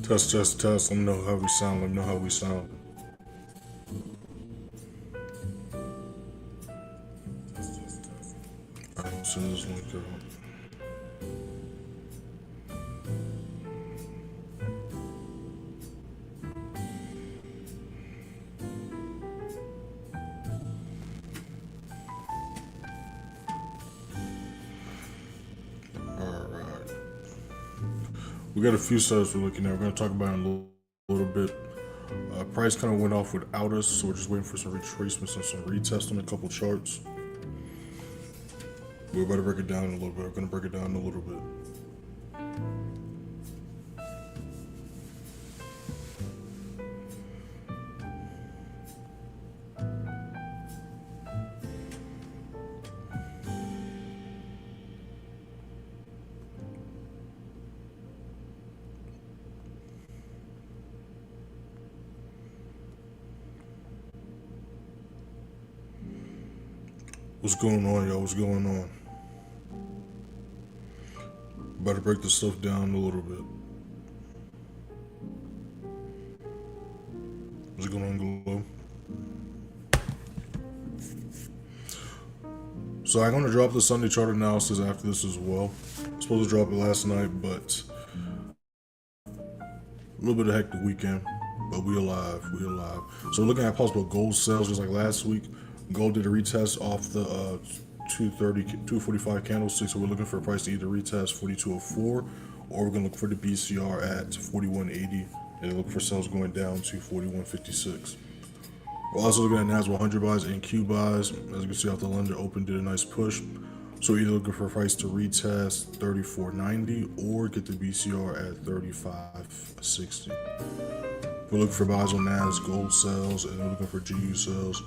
Test, test, test. Let me know how we sound. Let me know how we sound. Alright, send this link out. Alright. We got a few subs we're looking at. We're going to talk about it in a little bit. Price kind of went off without us, so we're just waiting for some retracements and some retests on a couple charts. We're about to break it down in a little bit. We're going to break it down in a little bit. What's going on, y'all? What's going on? About to break this stuff down a little bit. What's going on, Glow? So I'm going to drop the Sunday chart analysis after this as well. I was supposed to drop it last night, but a little bit of hectic weekend. But we alive. We alive. So we're looking at possible gold sales just like last week. Gold did a retest off the 245 candlestick, so we're looking for a price to either retest 4204 or we're going to look for the BCR at 4180 and look for sales going down to 4156. We're also looking at NAS100 buys and Q buys. As you can see off the London Open did a nice push. So we're either looking for a price to retest 3490 or get the BCR at 3560. We're looking for buys on NAS gold sales and we're looking for GU sales.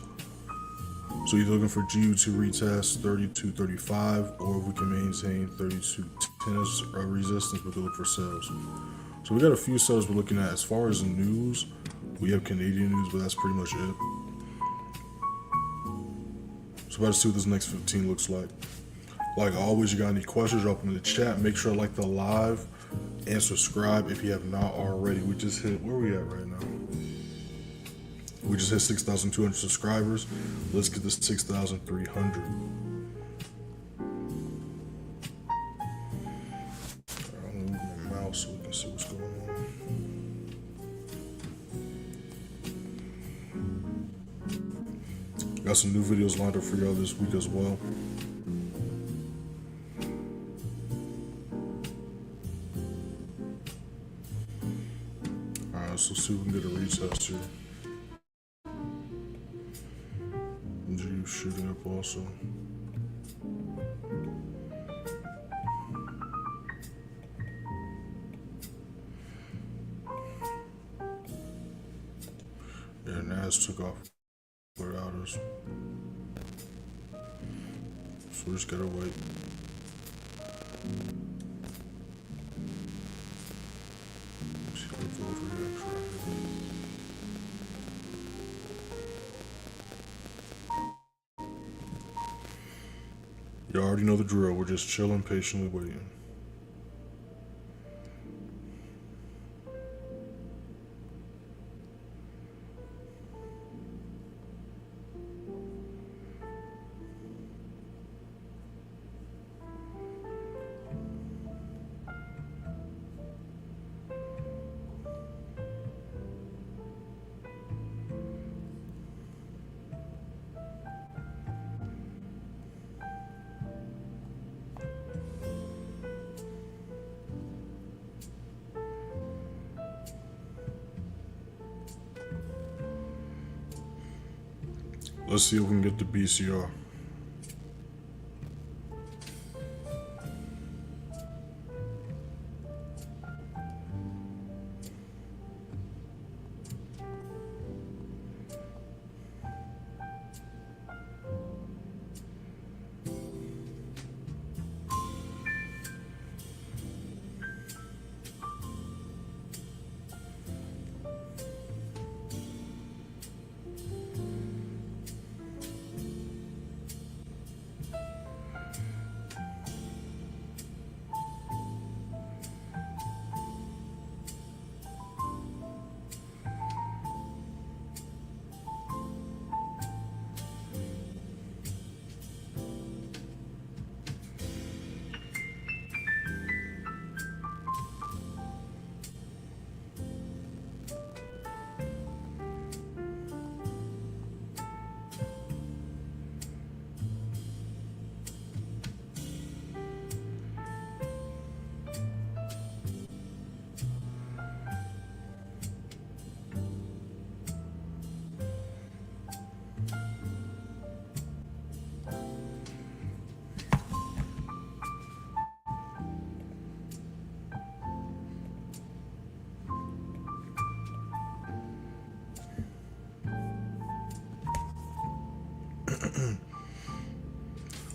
So either looking for GU to retest 32.35 or if we can maintain 32.10 as resistance, we can look for sales. So we got a few sales we're looking at. As far as the news, we have Canadian news, but that's pretty much it. So about to see what this next 15 looks like. Like always, you got any questions, drop them in the chat. Make sure to like the live and subscribe if you have not already. We just hit, where are we at right now? We just hit 6,200 subscribers. Let's get this 6,300. I'll move my mouse so we can see what's going on. Got some new videos lined up for y'all this week as well. Alright, so see if we can get a retest here. Shooting up also. Yeah, NAS took off without us. So we just gotta wait. Let's see if we'll overreact right here. You already know the drill. We're just chilling, patiently waiting. Let's see if we can get the BCR.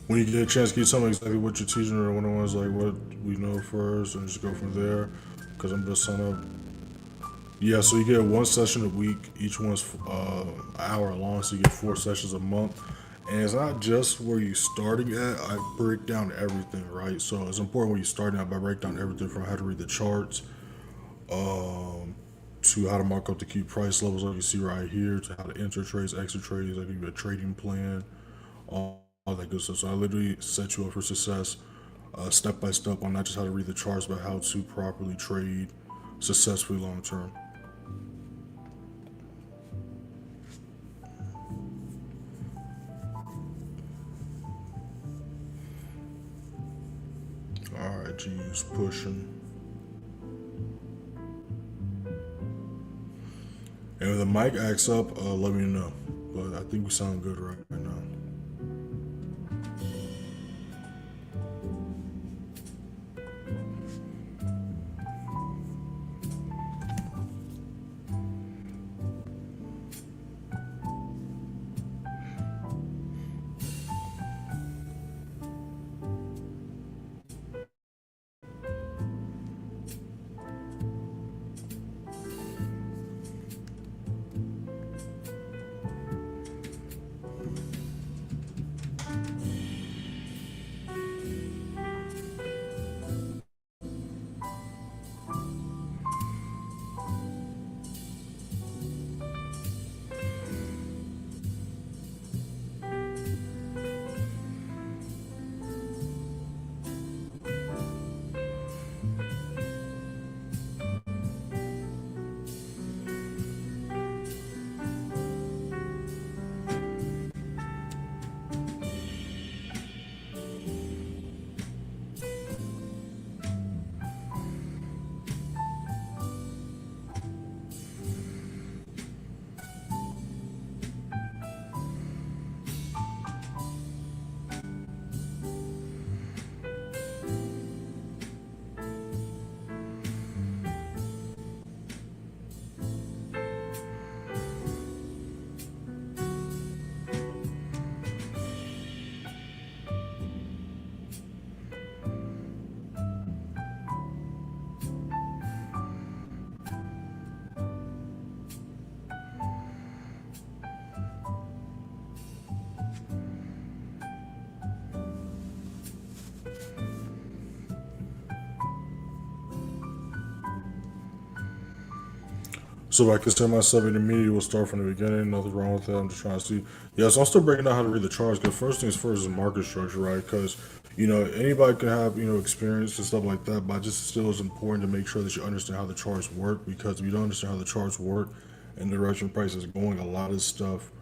When you get a chance, can you tell me exactly what you're teaching or one-on-ones, like what we know first, and just go from there? Because I'm just signing up. Yeah, so you get one session a week. Each one's an hour long, so you get 4 sessions a month. And it's not just where you're starting at. I break down everything, right? So it's important when you're starting out. I break down everything from how to read the charts, to how to mark up the key price levels, like you see right here, to how to enter trades, exit trades. I give you a trading plan, all that good stuff. So I literally set you up for success, step by step, on not just how to read the charts, but how to properly trade successfully long term. All right, G's pushing. And if the mic acts up, let me know. But I think we sound good right now. So if I consider myself intermediate, we'll start from the beginning. Nothing wrong with that. I'm just trying to see. Yeah, so I'm still breaking down how to read the charts. Because first things first is market structure, right? Because anybody can have experience and stuff like that, but just still is important to make sure that you understand how the charts work. Because if you don't understand how the charts work and the direction price is going, a lot of stuff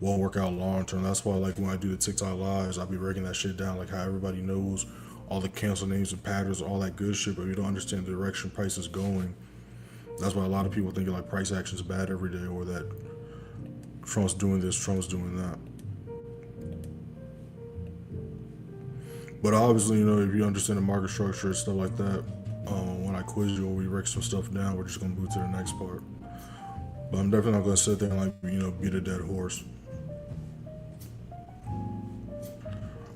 won't work out long term. That's why, like when I do the TikTok lives, I'll be breaking that shit down, like how everybody knows all the cancel names and patterns, all that good shit. But if you don't understand the direction price is going, that's why a lot of people think like price action is bad every day, or that Trump's doing this, Trump's doing that. But obviously, if you understand the market structure and stuff like that, when I quiz you or we break some stuff down, we're just gonna move to the next part. But I'm definitely not gonna sit there and beat a dead horse.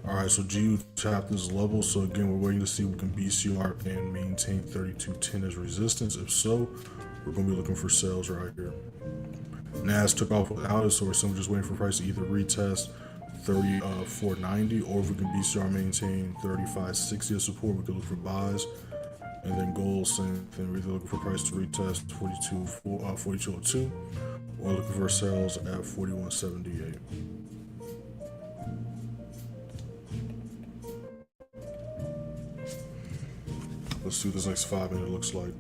All right, so GU tapped this level. So again, we're waiting to see if we can BCR and maintain 3210 as resistance. If so, we're gonna be looking for sales right here. NAS took off without it, so we're simply just waiting for price to either retest 3490, or if we can BCR maintain 3560 as support, we could look for buys. And then gold, same thing. We're either looking for price to retest 4202, or looking for sales at 4178. Let's see what this next 5 minute looks like.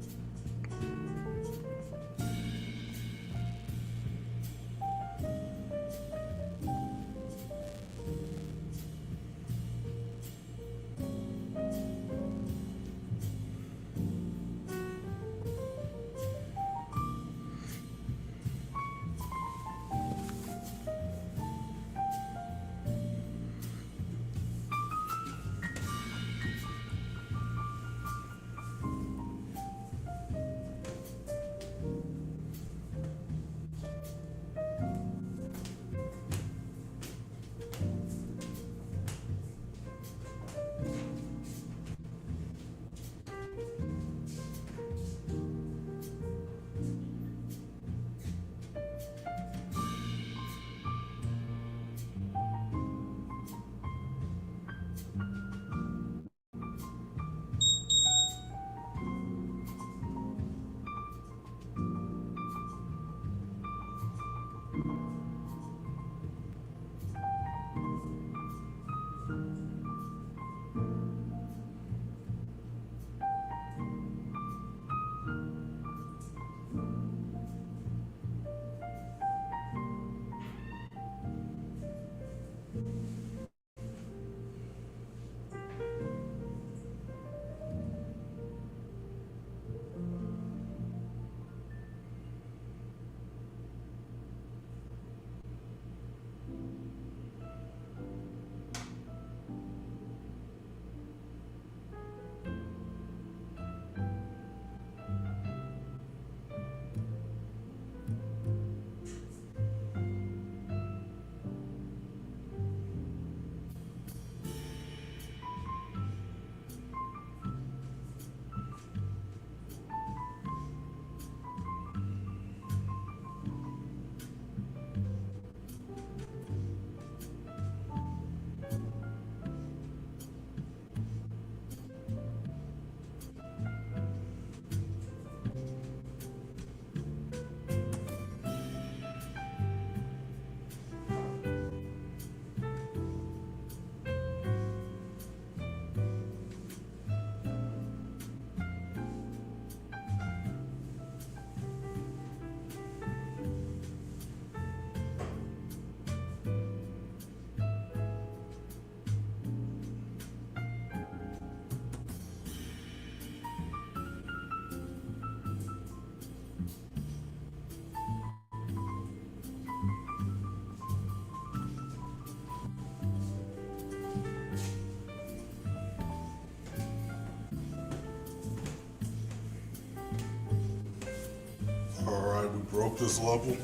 broke this level.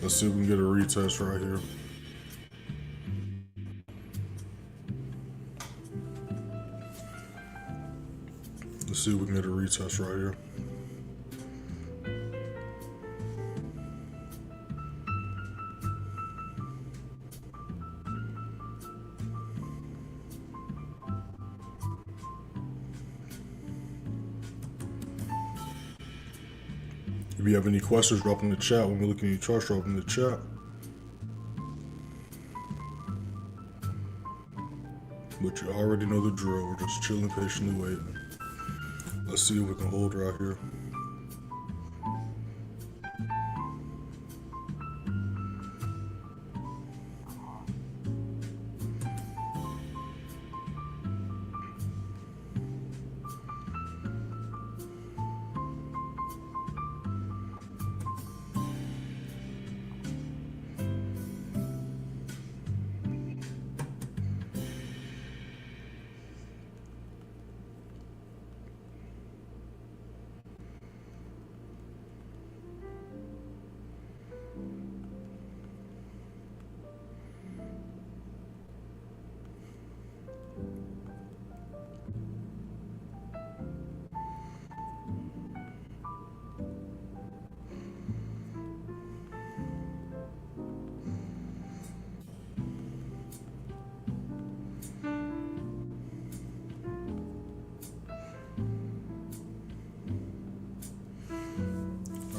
Let's see if we can get a retest right here. Let's see if we can get a retest right here. If you have any questions, drop in the chat. When we're looking at your charts, drop in the chat. But you already know the drill. We're just chilling, patiently waiting. Let's see if we can hold right here.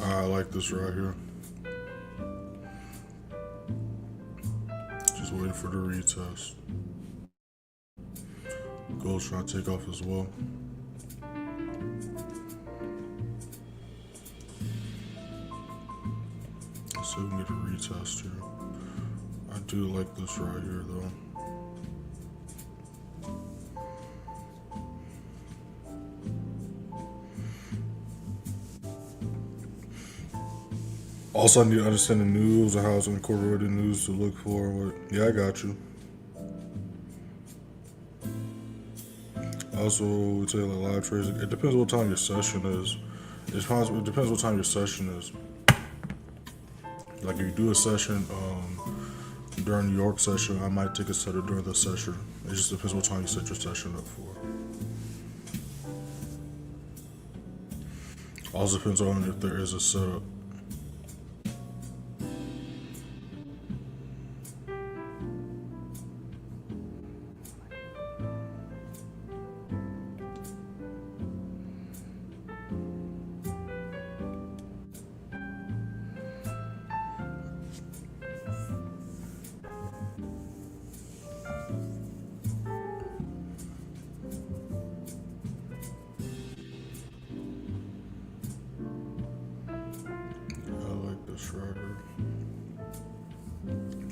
I like this right here. Just waiting for the retest. Gold's trying to take off as well. Let's see if we can get a retest here. I do like this right here though. Also, I need to understand the news or how it's incorporated news to look for. Yeah, I got you. Also, we tell you like live trades. It depends what time your session is. It depends what time your session is. Like if you do a session during New York session, I might take a setup during the session. It just depends what time you set your session up for. Also depends on if there is a setup.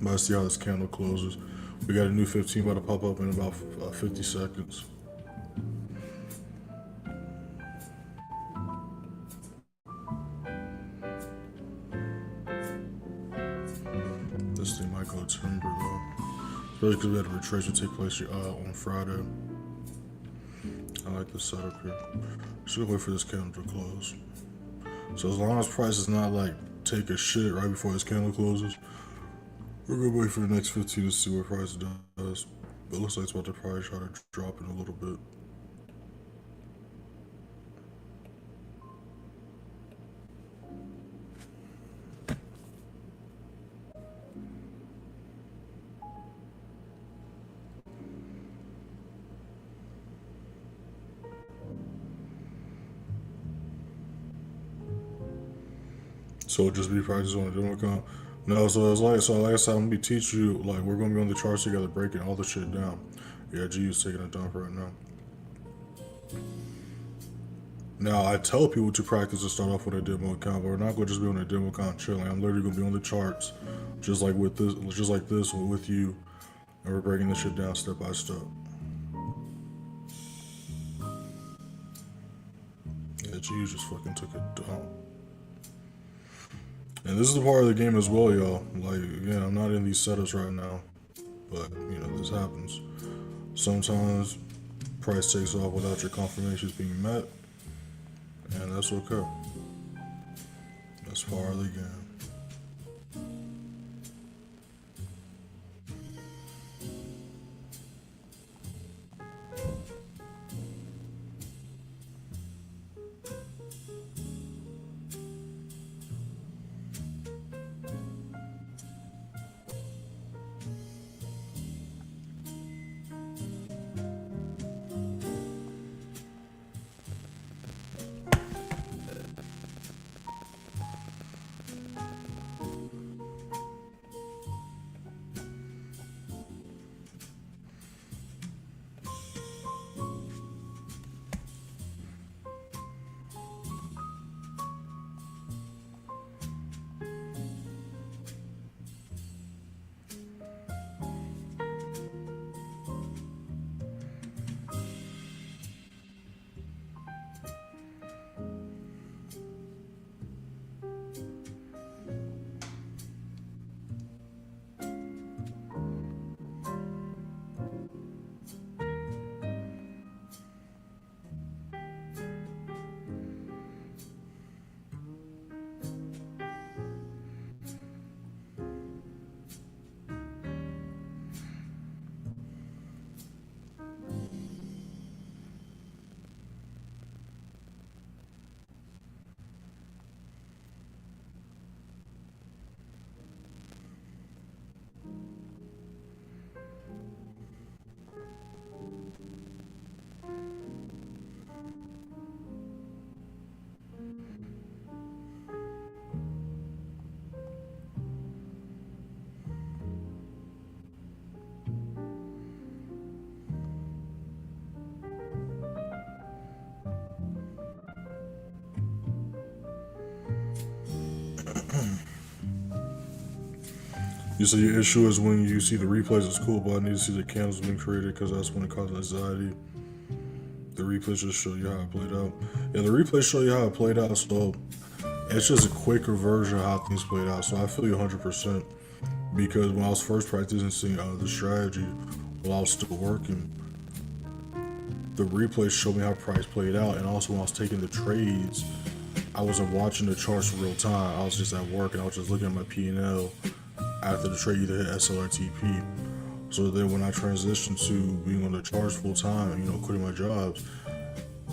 Let's see how this candle closes. We got a new 15 about to pop up in about 50 seconds. This thing might go timber though. Especially because we had a retracement take place on Friday. I like this setup here. Just gonna wait for this candle to close. So as long as price is not like take a shit right before this candle closes, we're gonna wait for the next 15 to see what price does. But it looks like it's about to probably try to drop in a little bit. So just be practicing on a demo account. No, so it's like like I said, I'm gonna be teaching you, like we're gonna be on the charts together, breaking all the shit down. Yeah, G is taking a dump right now. Now I tell people to practice to start off with a demo account, but we're not gonna just be on a demo account chilling. I'm literally gonna be on the charts, just like this with you, and we're breaking this shit down step by step. Yeah, G just fucking took a dump. And this is the part of the game as well, y'all. Like, again, I'm not in these setups right now, but, you know, this happens. Sometimes price takes off without your confirmations being met, and that's okay. That's part of the game. You say your issue is when you see the replays, it's cool, but I need to see the candles being created because that's when it causes anxiety. The replays just show you how it played out. Yeah, the replays show you how it played out, so it's just a quicker version of how things played out. So I feel you 100% because when I was first practicing the strategy while I was still working, the replays showed me how price played out, and also when I was taking the trades, I wasn't watching the charts in real time. I was just at work and I was just looking at my P&L after the trade either hit SLRTP. So then when I transitioned to being on the charts full time, quitting my jobs,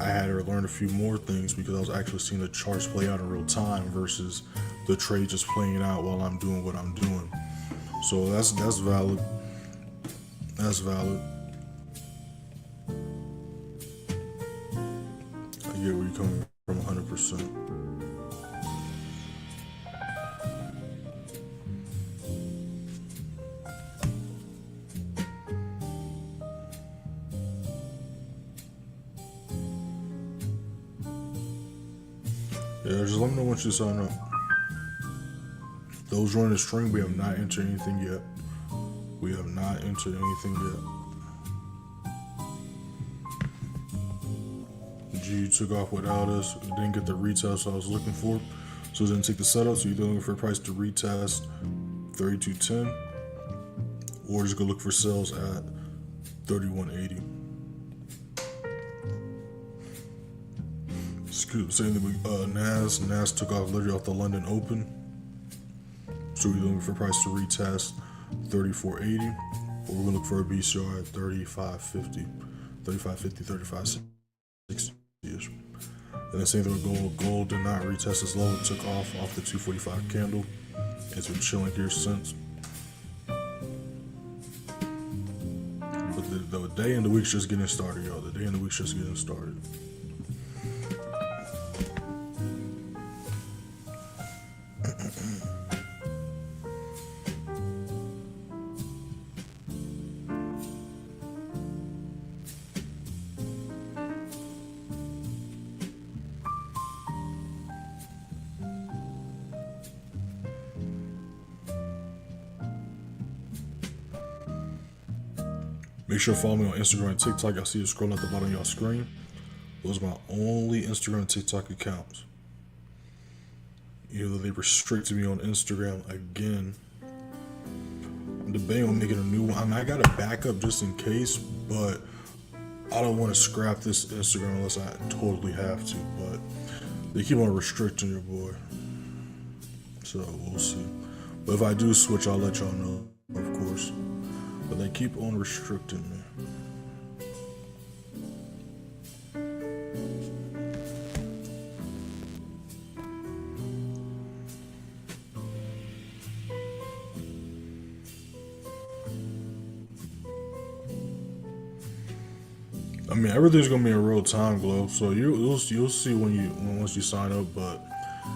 I had to learn a few more things because I was actually seeing the charts play out in real time versus the trade just playing out while I'm doing what I'm doing. So that's valid. That's valid. I get where you're coming from 100%. Yeah, just let me know once you sign up. Those joining the stream, we have not entered anything yet. We have not entered anything yet. G took off without us. It didn't get the retest I was looking for. So it didn't take the setup, so you're looking for a price to retest 32.10. Or just go look for sales at 31.80. Same thing with NAS. NAS took off literally off the London Open. So we're looking for a price to retest 34.80. Or we're going to look for a BCR at 35.50. 35.60-ish. And the same thing with gold. Gold did not retest its low. It took off the 245 candle. It's been chilling here since. But the day and the week's just getting started, y'all. The day and the week's just getting started. Make sure to follow me on Instagram and TikTok. I see it scrolling at the bottom of y'all screen. Those are my only Instagram and TikTok accounts. Either they restricted me on Instagram again. I'm debating on making a new one. I mean, I got a backup just in case, but I don't want to scrap this Instagram unless I totally have to. But they keep on restricting your boy. So we'll see. But if I do switch, I'll let y'all know, of course. But they keep on restricting me. I mean, everything's gonna be in real time, Glow. So you'll see once you sign up. But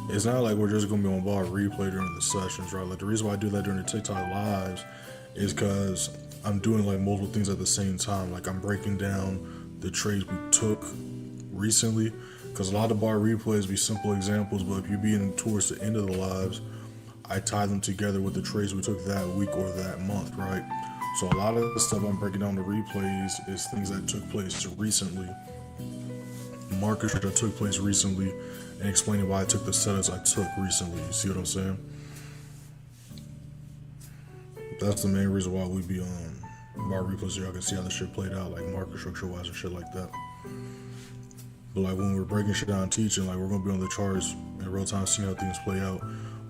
it's not like we're just gonna be on bar replay during the sessions, right? Like the reason why I do that during the TikTok lives is because I'm doing like multiple things at the same time. Like I'm breaking down the trades we took recently, because a lot of bar replays be simple examples. But if you're being towards the end of the lives, I tie them together with the trades we took that week or that month, right? So a lot of the stuff I'm breaking down the replays is things that took place recently, markets that took place recently, and explaining why I took the setups I took recently. You see what I'm saying? That's the main reason why we be on bar replays, so y'all can see how the shit played out, like market structure wise and shit like that. But like when we're breaking shit down and teaching, like we're gonna be on the charts in real time, seeing how things play out.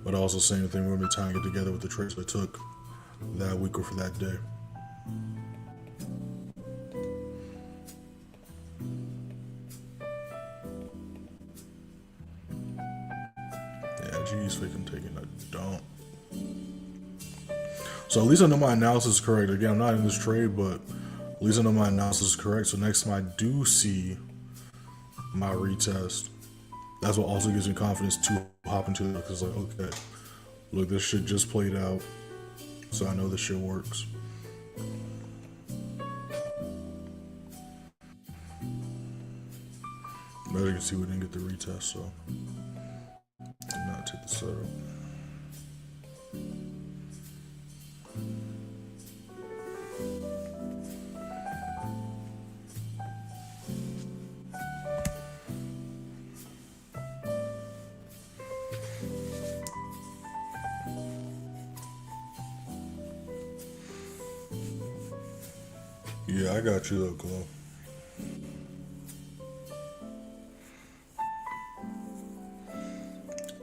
But also same thing, we're gonna be tying it together with the trades I took that week or for that day. Yeah, G's freaking taking a dump. So at least I know my analysis is correct. Again, I'm not in this trade, but at least I know my analysis is correct. So next time I do see my retest, that's what also gives me confidence to hop into it, because like, okay, look, this shit just played out, so I know this shit works. But you can see we didn't get the retest, so did not take the setup. Yeah, I got you though, Glow.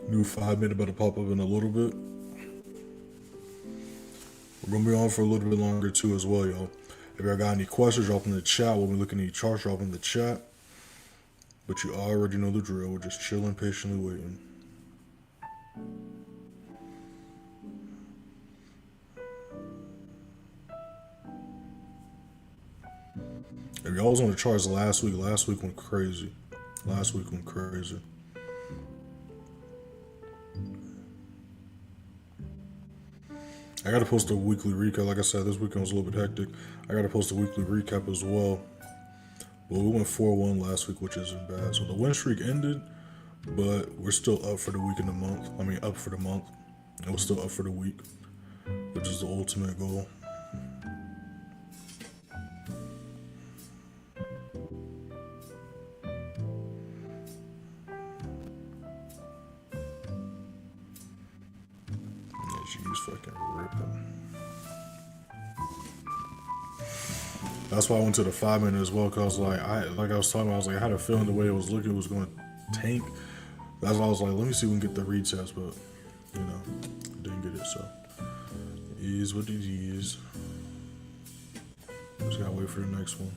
New 5 minute about to pop up in a little bit. We're gonna be on for a little bit longer too as well, y'all. If y'all got any questions, drop in the chat. We'll be looking at your charts, drop in the chat. But you already know the drill. We're just chilling, patiently waiting. If y'all was on the charts last week went crazy. Last week went crazy. I gotta post a weekly recap. Like I said, this weekend was a little bit hectic. I gotta post a weekly recap as well. But we went 4-1 last week, which isn't bad. So the win streak ended, but we're still up for the week and the month. I mean, up for the month. And we're still up for the week, which is the ultimate goal. Yeah, she's fucking ripping. That's why I went to the 5 minute as well, because I was talking about, I was like, I had a feeling the way it was looking, it was going to tank. That's why I was like, let me see if we can get the retest, but you know, didn't get it. So it is what it is. Just gotta wait for the next one.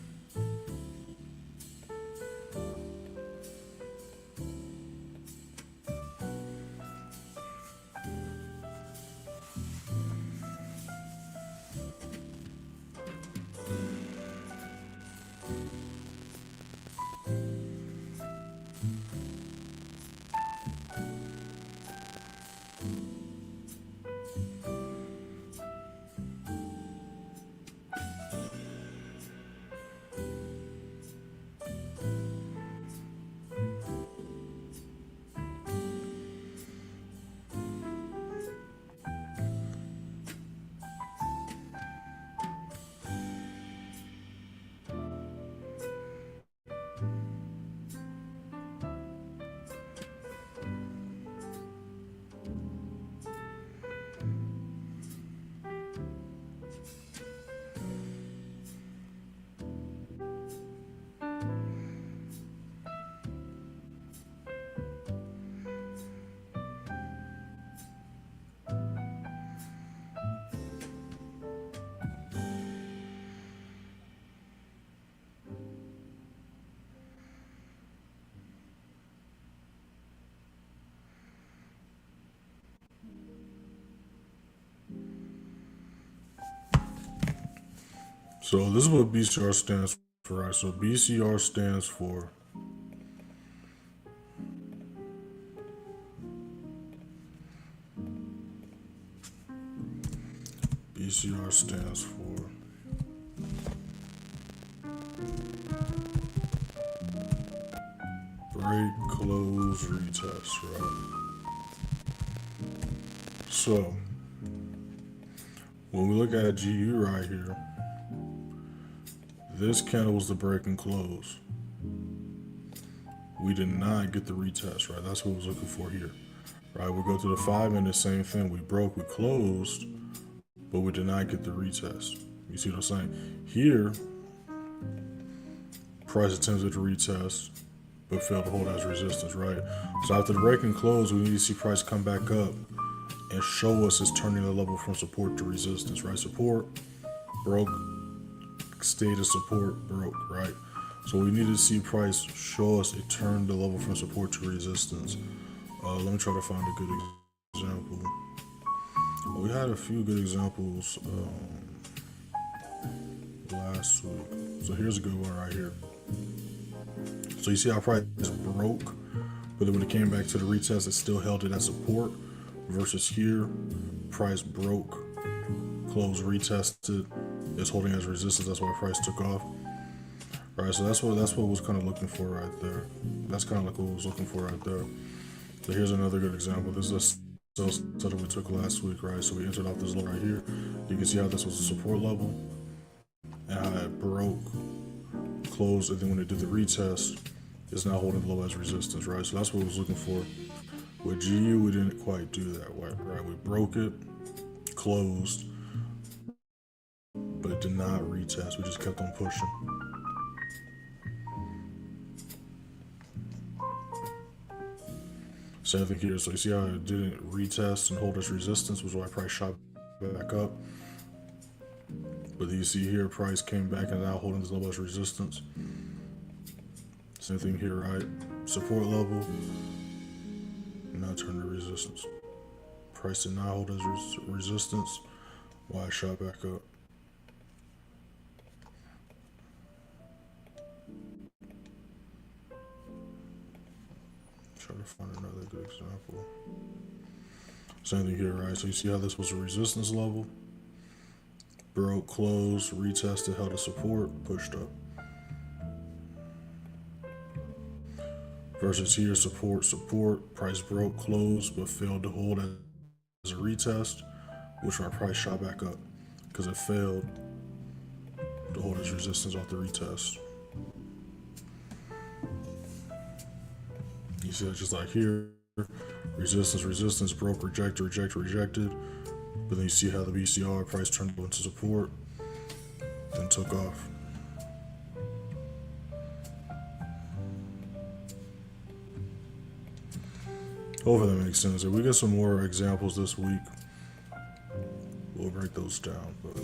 So this is what BCR stands for, right? So BCR stands for break, close, retest, right? So when we look at GU right here, this candle was the break and close. We did not get the retest, right? That's what I was looking for here, right? We go to the 5 minute, same thing. We broke, we closed, but we did not get the retest. You see what I'm saying? Here, price attempted to retest, but failed to hold as resistance, right? So after the break and close, we need to see price come back up and show us it's turning the level from support to resistance, right? Support, broke, stayed at support, broke, right? So we need to see price show us it turned the level from support to resistance. Let me try to find a good example. We had a few good examples last week. So here's a good one right here. So you see how price broke, but then when it came back to the retest, it still held it at support. Versus here, price broke, closed, retested, it's holding as resistance. That's why price took off. Right, so that's what was kind of looking for right there. That's kind of like what I was looking for right there. So here's another good example. This is a sell setup we took last week, right? So we entered off this low right here. You can see how this was a support level, and how it broke, closed, and then when it did the retest, it's now holding low as resistance, right? So that's what I was looking for. With GU, we didn't quite do that, right? We broke it, closed, but it did not retest. We just kept on pushing. Same thing here. So you see how it didn't retest and hold its resistance, which is why price shot back up. But you see here, price came back and now holding this low as resistance. Same thing here, right? Support level, now turn to resistance. Price did not hold as resistance, why it shot back up. Try to find another good example. Same thing here, right? So you see how this was a resistance level, broke, closed, retested, held a support, pushed up. Versus here, support, price broke, closed, but failed to hold as a retest, which our price shot back up because it failed to hold its resistance off the retest. You see that just like here, resistance, broke, rejected. But then you see how the BCR price turned into support, then took off. Hopefully that makes sense. If we get some more examples this week, we'll break those down. But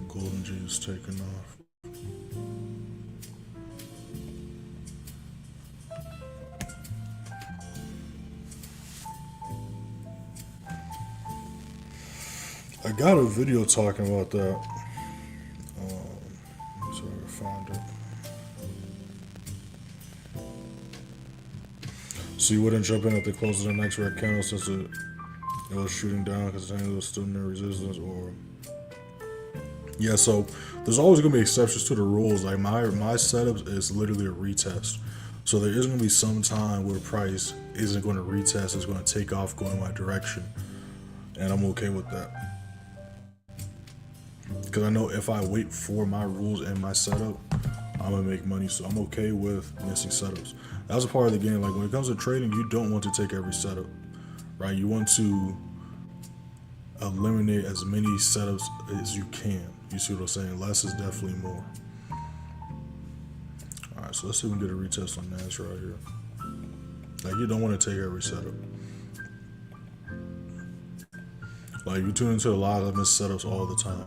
golden G is taking off. I got a video talking about that. So I found it. So you wouldn't jump in at the close of the next red candle since it was shooting down because the candle was still near resistance, or yeah. So there's always gonna be exceptions to the rules. Like my setup is literally a retest. So there is gonna be some time where price isn't going to retest. It's going to take off, going in my direction, and I'm okay with that. Because I know if I wait for my rules and my setup, I'm gonna make money. So I'm okay with missing setups. That's a part of the game. Like when it comes to trading, you don't want to take every setup, right? You want to eliminate as many setups as you can. You see what I'm saying? Less is definitely more. All right, so let's see if we can get a retest on NAS right here. Like you don't want to take every setup. Like you tune into a lot of missed setups all the time.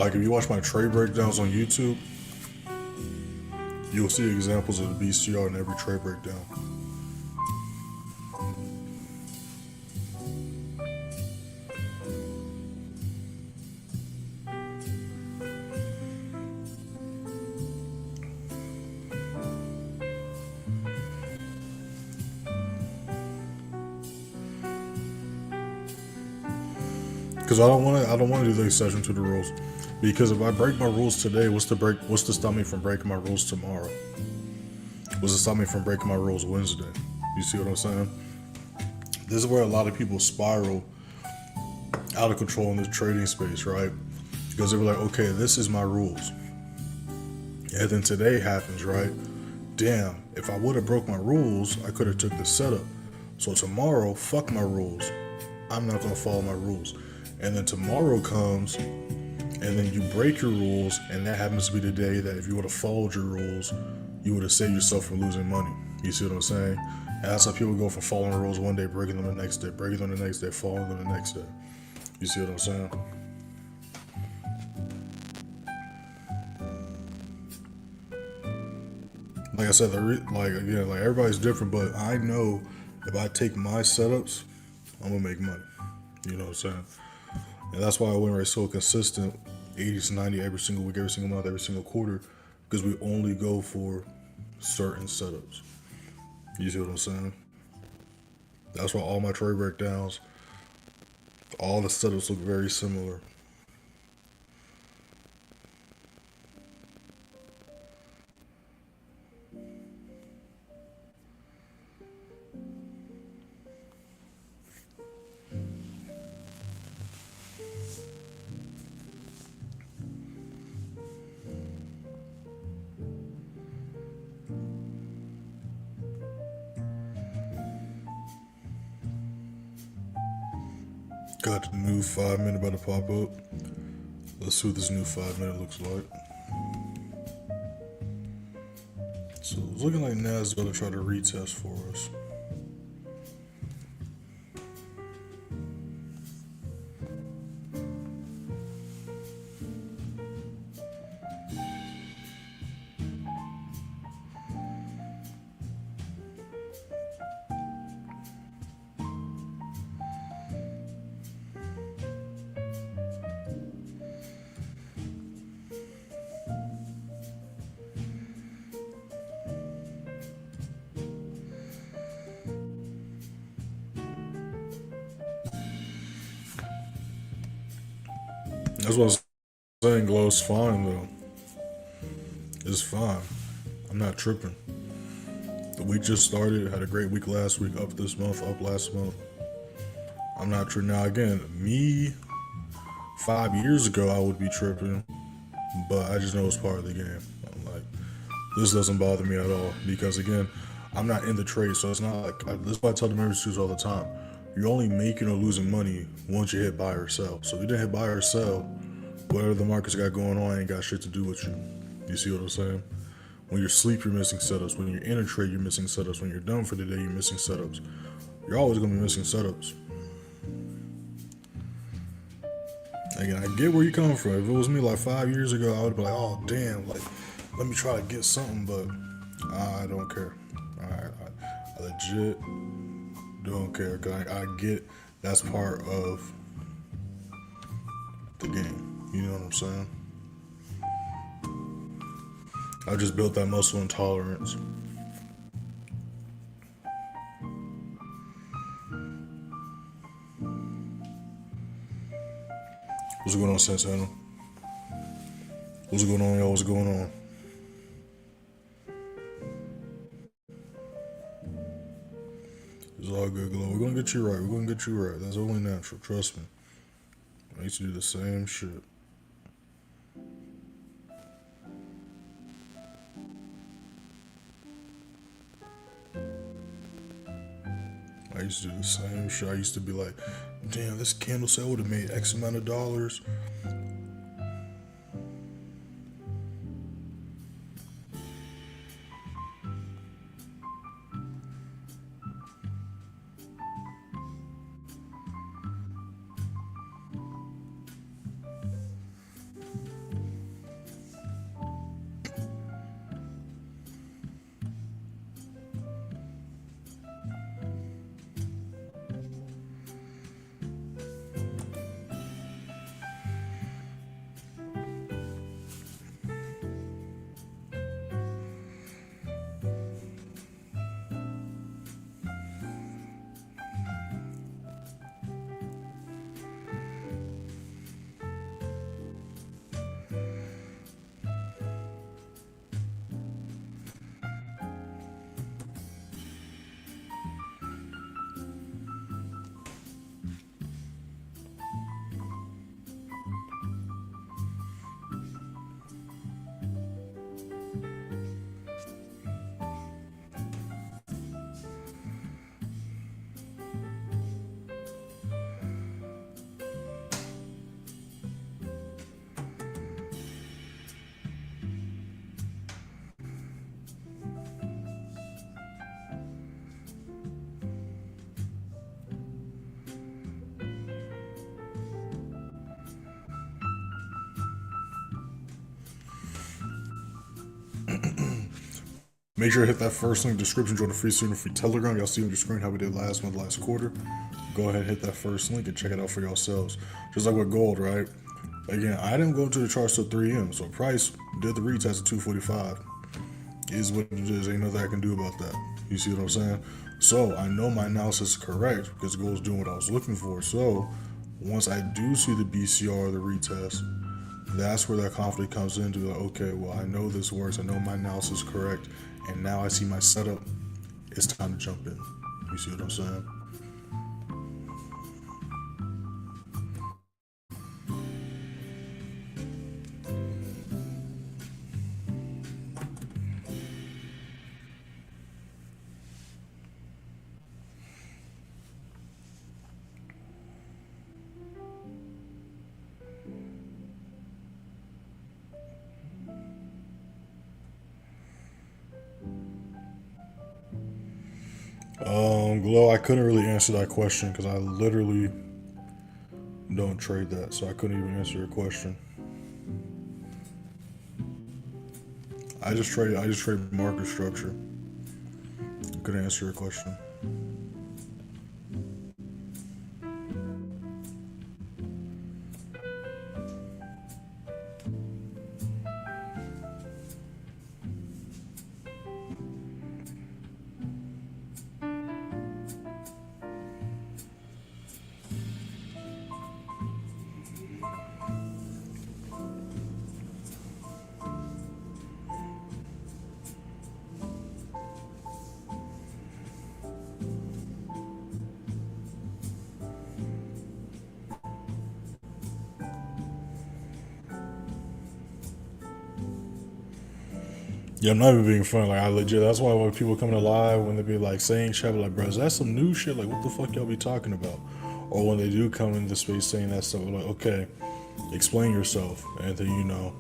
Like if you watch my trade breakdowns on YouTube, you'll see examples of the BCR in every trade breakdown. Because I don't want to do the exception to the rules. Because if I break my rules today, what's to stop me from breaking my rules tomorrow? What's to stop me from breaking my rules Wednesday? You see what I'm saying? This is where a lot of people spiral out of control in the trading space, right? Because they were like, okay, this is my rules. And then today happens, right? Damn, if I would have broke my rules, I could have took the setup. So tomorrow, fuck my rules. I'm not gonna follow my rules. And then tomorrow comes, and then you break your rules, and that happens to be the day that if you would have followed your rules, you would have saved yourself from losing money. You see what I'm saying? And that's how people go from following the rules one day, breaking them the next day, breaking them the next day, following them the next day. You see what I'm saying? Like I said, like everybody's different, but I know if I take my setups, I'm gonna make money. You know what I'm saying? And that's why I win rate so consistent, 80 to 90 every single week, every single month, every single quarter, because we only go for certain setups. You see what I'm saying? That's why all my trade breakdowns, all the setups look very similar. Got the new 5 minute about to pop up. Let's see what this new 5 minute looks like. So it's looking like NAS is going to try to retest for us. That's what I was saying, Glow's fine though. It's fine. I'm not tripping. The week just started, had a great week last week, up this month, up last month. I'm not tripping. Now again, me 5 years ago I would be tripping, but I just know it's part of the game. I'm like, this doesn't bother me at all because again, I'm not in the trade, so it's not like this is why I tell the members all the time. You're only making or losing money once you hit buy or sell. So if you didn't hit buy or sell, whatever the market's got going on ain't got shit to do with you. You see what I'm saying? When you're asleep, you're missing setups. When you're in a trade, you're missing setups. When you're done for the day, you're missing setups. You're always gonna be missing setups. Again, I get where you're coming from. If it was me like 5 years ago, I would be like, oh damn, like let me try to get something, but I don't care. I legit don't care. Cause I get that's part of the game. You know what I'm saying? I just built that muscle and tolerance. What's going on, Santana? What's going on, y'all? What's going on? It's all good, Glow. We're gonna get you right. We're gonna get you right. That's only natural. Trust me. I used to do the same shit. I used to do the same shit. I used to be like, damn, this candle sale would have made X amount of dollars. Make sure to hit that first link, description, join the free student, free Telegram. Y'all see on your screen how we did last month, last quarter. Go ahead and hit that first link and check it out for yourselves. Just like with gold, right? Again, I didn't go into the charts till 3 a.m. So price did the retest at 245. Is what it is. Ain't nothing I can do about that. You see what I'm saying? So I know my analysis is correct because gold's doing what I was looking for. So once I do see the BCR or the retest, that's where that conflict comes into like, okay, well, I know this works. I know my analysis is correct. And now I see my setup. It's time to jump in. You see what I'm saying? Glow, I couldn't really answer that question because I literally don't trade that, so I couldn't even answer your question. I just trade market structure. Couldn't answer your question. Yeah, I'm not even being funny. Like, I legit, that's why when people come to live, when they be like saying shit, I'm like, bro, that's some new shit. Like, what the fuck y'all be talking about? Or when they do come into space saying that stuff, we're like, okay, explain yourself. And then,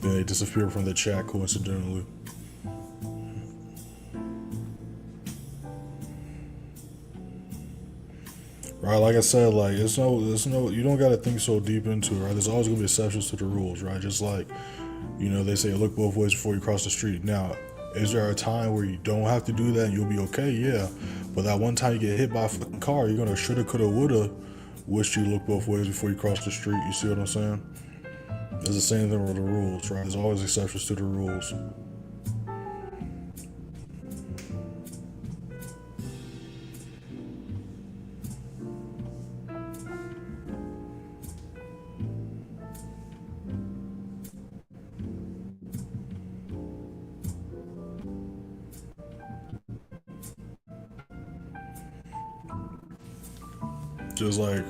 then they disappear from the chat coincidentally. Right, like I said, like it's no, you don't gotta think so deep into it, right? There's always gonna be exceptions to the rules, right? Just like, they say look both ways before you cross the street. Now, is there a time where you don't have to do that and you'll be okay? Yeah. But that one time you get hit by a fucking car, you're gonna shoulda, coulda, woulda wish you look both ways before you cross the street. You see what I'm saying? It's the same thing with the rules, right? There's always exceptions to the rules. Just like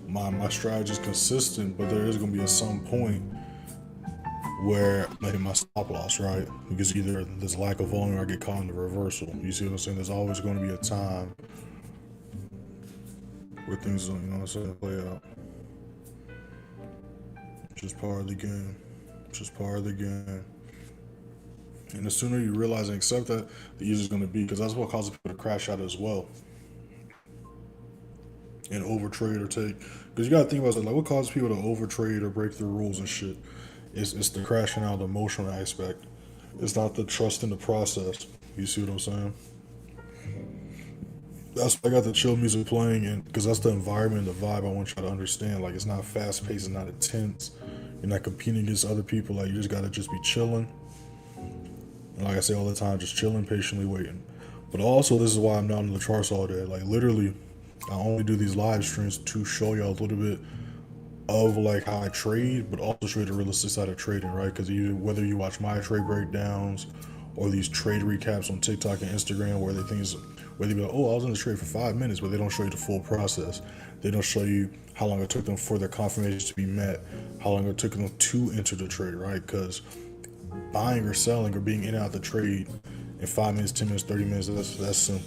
my strategy is consistent, but there is gonna be at some point where I hit my stop loss, right? Because either there's lack of volume or I get caught in the reversal. You see what I'm saying? There's always going to be a time where things don't, play out. It's just part of the game. It's just part of the game. And the sooner you realize and accept that, the easier it's going to be, because that's what causes people to crash out as well. And overtrade or take, because you got to think about it, like what causes people to overtrade or break the rules and shit. It's the crashing out, the emotional aspect. It's not the trust in the process. You see what I'm saying? That's why I got the chill music playing, and because that's the environment, the vibe I want you to understand. Like it's not fast paced, it's not intense. You're not competing against other people. Like you just gotta just be chilling. And like I say all the time, just chilling, patiently waiting. But also, this is why I'm not on the charts all day. Like literally, I only do these live streams to show y'all a little bit of like how I trade, but also show you the realistic side of trading, right? Because whether you watch my trade breakdowns or these trade recaps on TikTok and Instagram, where they be like, oh, I was in the trade for 5 minutes, but they don't show you the full process. They don't show you how long it took them for their confirmations to be met, how long it took them to enter the trade, right? Because buying or selling or being in and out the trade in 5 minutes, 10 minutes, 30 minutes, that's simple.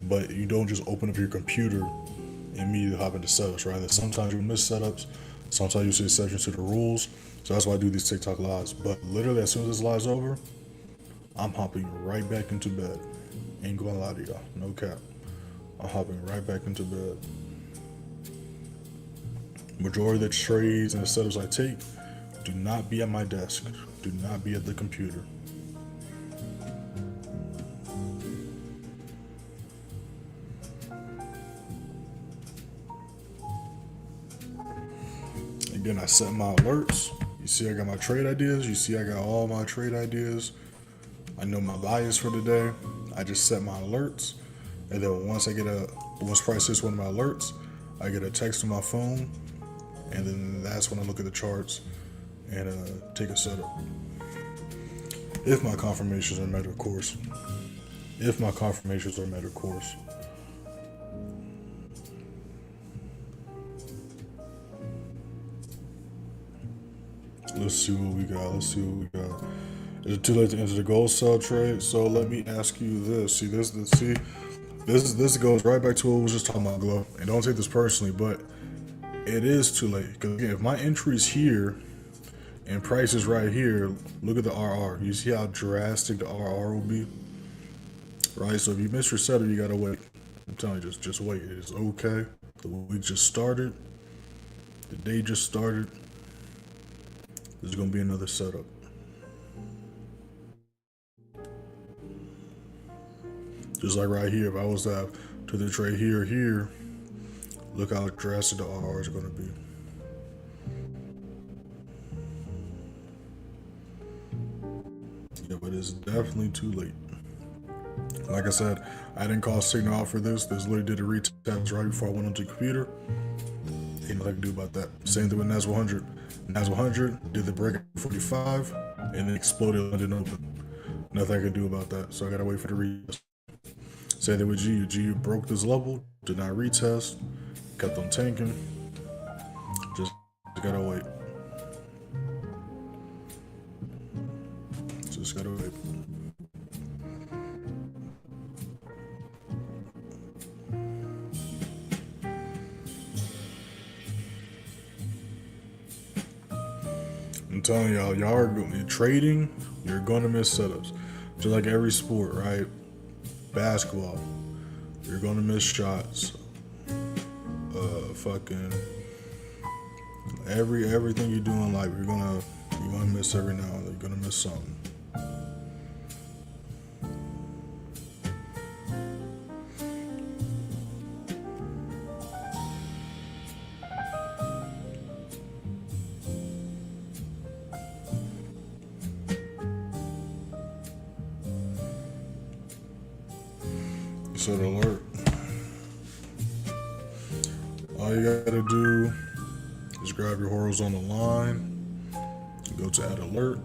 But you don't just open up your computer and immediately hop into setups, right? Sometimes you miss setups, sometimes you see exceptions to the rules. So that's why I do these TikTok lives. But literally, as soon as this live's over, I'm hopping right back into bed. Ain't gonna lie to y'all, no cap. I'm hopping right back into bed. Majority of the trades and the setups I take do not be at my desk. Do not be at the computer. Then I set my alerts. You see I got my trade ideas. You see I got all my trade ideas. I know my bias for the day. I just set my alerts. And then once price hits one of my alerts, I get a text on my phone. And then that's when I look at the charts and take a setup. If my confirmations are met, of course. If my confirmations are met, of course. Let's see what we got. Is it too late to enter the gold sell trade? So let me ask you this. This goes right back to what we was just talking about, Glow. And don't take this personally, but it is too late. Because again, if my entry is here and price is right here, look at the RR. You see how drastic the RR will be? Right? So if you miss your setup, you gotta wait. I'm telling you, just wait. It is okay. The week just started. The day just started. There's gonna be another setup. Just like right here, if I was to the trade here, look how drastic the RR is gonna be. Yeah, but it's definitely too late. Like I said, I didn't call signal out for this. This literally did a retest right before I went onto the computer. Ain't nothing I can do about that. Same thing with NAS100. NAS100 did the break at 45 and then exploded London open. Nothing I can do about that. So I gotta wait for the retest. Same thing with GU. GU broke this level, did not retest, kept on tanking. Just gotta wait. Just gotta wait. I'm telling you're trading, you're gonna miss setups. Just like every sport, right? Basketball, you're gonna miss shots. Fucking everything you do in life, you're gonna miss every now and then. You're gonna miss something. Set alert. All you gotta do is grab your horizontal line, go to add alert.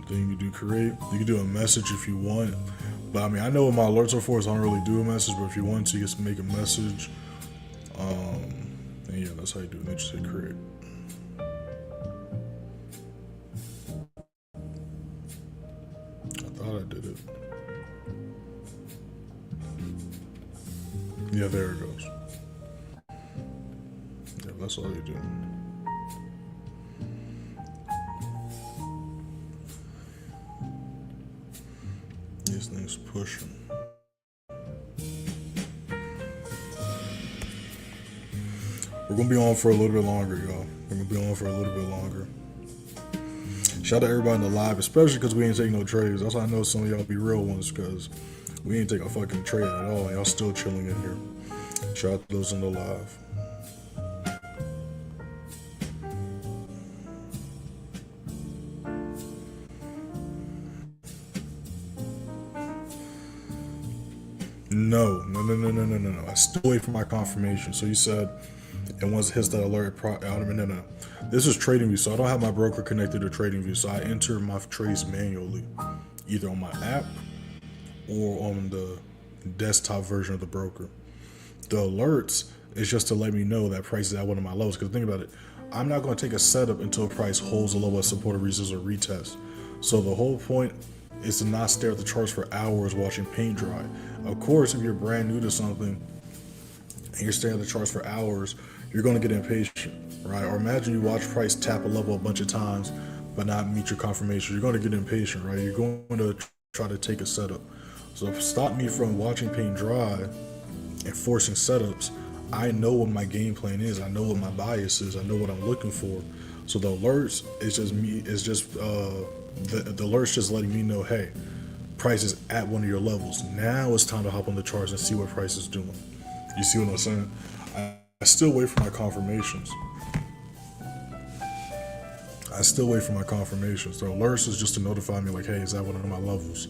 Then you can do create. You can do a message if you want. But I mean, I know what my alerts are for, so I don't really do a message. But if you want to, you just make a message. And yeah, that's how you do it. Then just hit create. I thought I did it. Yeah, there it goes. Yeah, that's all you do. These things pushing. We're gonna be on for a little bit longer, y'all. We're gonna be on for a little bit longer. Shout out to everybody in the live, especially because we ain't taking no trades. That's why I know some of y'all be real ones, because we ain't taking a fucking trade at all. Y'all still chilling in here. Shout out to those in the live. No. I still wait for my confirmation. So you said, and once it hits that alert, no. This is TradingView, so I don't have my broker connected to TradingView. So I enter my trades manually, either on my app or on the desktop version of the broker. The alerts is just to let me know that price is at one of my lows. Because think about it, I'm not going to take a setup until price holds a low at support or resistance or retest. So the whole point is to not stare at the charts for hours watching paint dry. Of course, if you're brand new to something and you're staring at the charts for hours, you're going to get impatient, right? Or imagine you watch price tap a level a bunch of times but not meet your confirmation. You're going to get impatient, right? You're going to try to take a setup. So stop me from watching paint dry and forcing setups. I know what my game plan is. I know what my bias is. I know what I'm looking for. So the alerts is just me. It's just the alerts just letting me know, hey, price is at one of your levels. Now it's time to hop on the charts and see what price is doing. You see what I'm saying? I still wait for my confirmations. still wait for my confirmation. So alerts is just to notify me like, hey, is that one of my levels?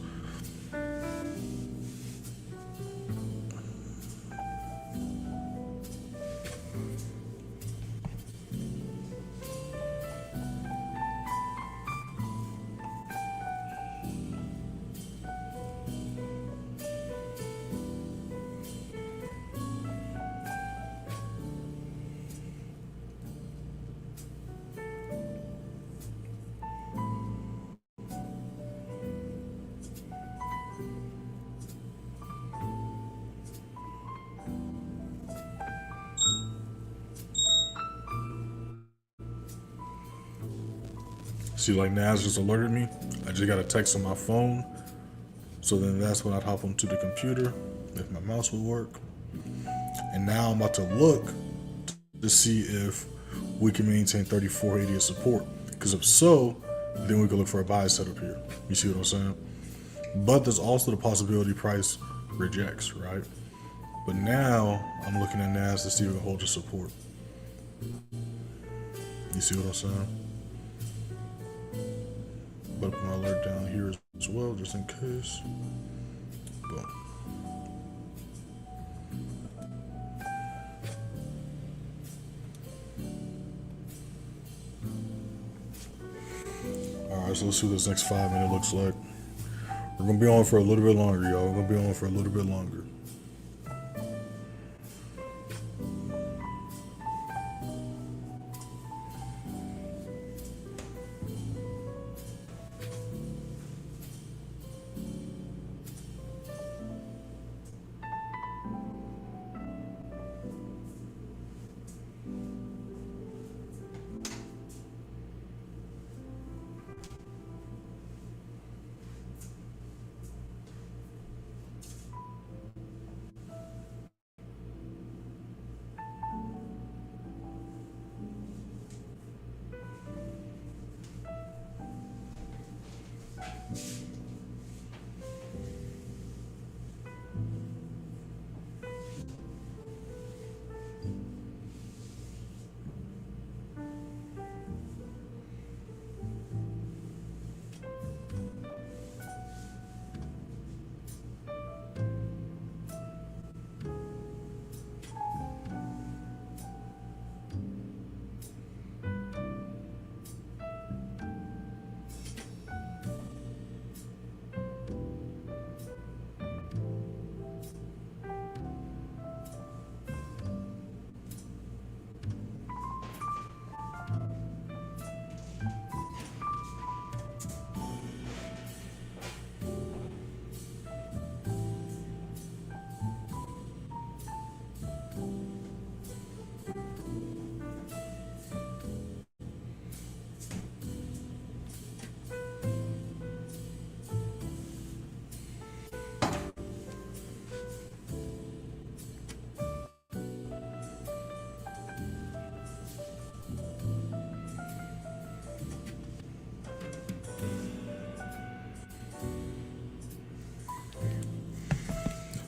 See, like NAS just alerted me. I just got a text on my phone. So then that's when I'd hop onto the computer, if my mouse would work. And now I'm about to look to see if we can maintain 3480 as support. Because if so, then we can look for a buy setup here. You see what I'm saying? But there's also the possibility price rejects, right? But now I'm looking at NAS to see if it can hold the support. You see what I'm saying? But put my alert down here as well, just in case. Boom. Alright, so let's see what this next 5 minute looks like. We're gonna be on for a little bit longer, y'all. We're gonna be on for a little bit longer.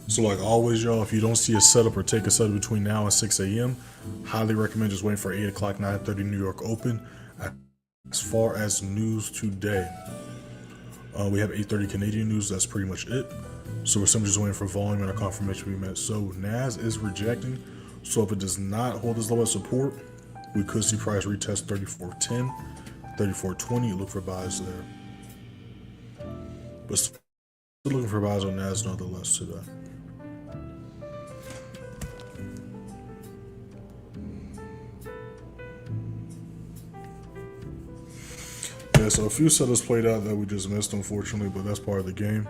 So like always, y'all, if you don't see a setup or take a setup between now and 6 a.m., highly recommend just waiting for 8 o'clock, 9:30 New York open. As far as news today, we have 8:30 Canadian news. That's pretty much it. So we're simply just waiting for volume and a confirmation to be met. So NAS is rejecting. So if it does not hold this level of support, we could see price retest 3410, 3420. Look for buys there. But still looking for buys on NAS nonetheless today. Yeah, so a few setups played out that we just missed, unfortunately, but that's part of the game.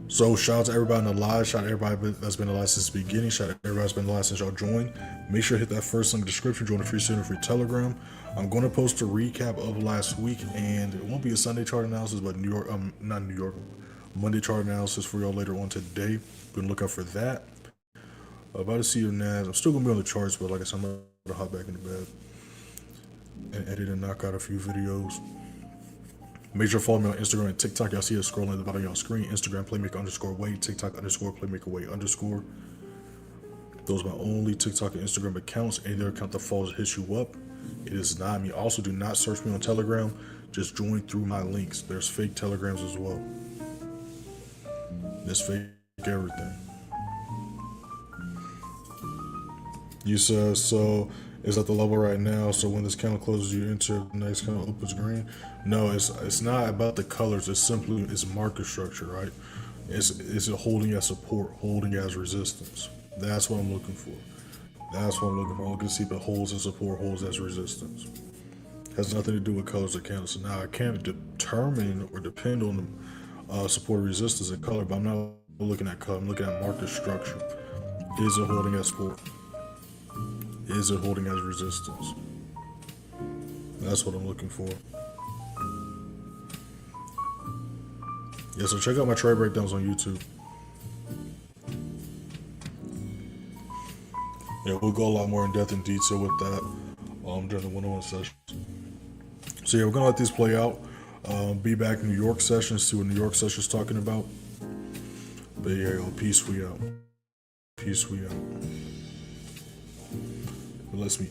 So shout out to everybody in the live, shout out to everybody that's been alive since the beginning, shout out to everybody that's been alive since y'all joined. Make sure to hit that first link in the description, join the free student, free Telegram. I'm going to post a recap of last week, and it won't be a Sunday chart analysis, but Monday chart analysis for y'all later on today. Gonna look out for that. About to see your NAS. I'm still gonna be on the charts, but like I said, I'm gonna hop back into bed and edit and knock out a few videos. Make sure to follow me on Instagram and TikTok. Y'all see it scrolling at the bottom of y'all screen. Instagram playmaker_way, TikTok _playmakerway_. Those are my only TikTok and Instagram accounts. Any other account that follows hits you up. It is not me. Also, do not search me on Telegram. Just join through my links. There's fake Telegrams as well. There's fake everything. You said, so is at the level right now, so when this candle closes you enter, the next candle opens green. No, it's not about the colors, it's market structure, right? Is it holding as support, holding as resistance? That's what I'm looking for. That's what I'm looking for. I'm looking to see if it holds as support, holds as resistance. Has nothing to do with colors of candles. So now I can't determine or depend on the support, resistance, and color, but I'm not looking at color. I'm looking at market structure. Is it holding as support? Is it holding as resistance? That's what I'm looking for. Yeah, so check out my trade breakdowns on YouTube. Yeah, we'll go a lot more in depth and detail with that during the one-on-one sessions. So yeah, we're gonna let these play out. Be back in New York session, see what New York session's talking about. But yeah, yo, peace, we out. Peace, we out. It lets me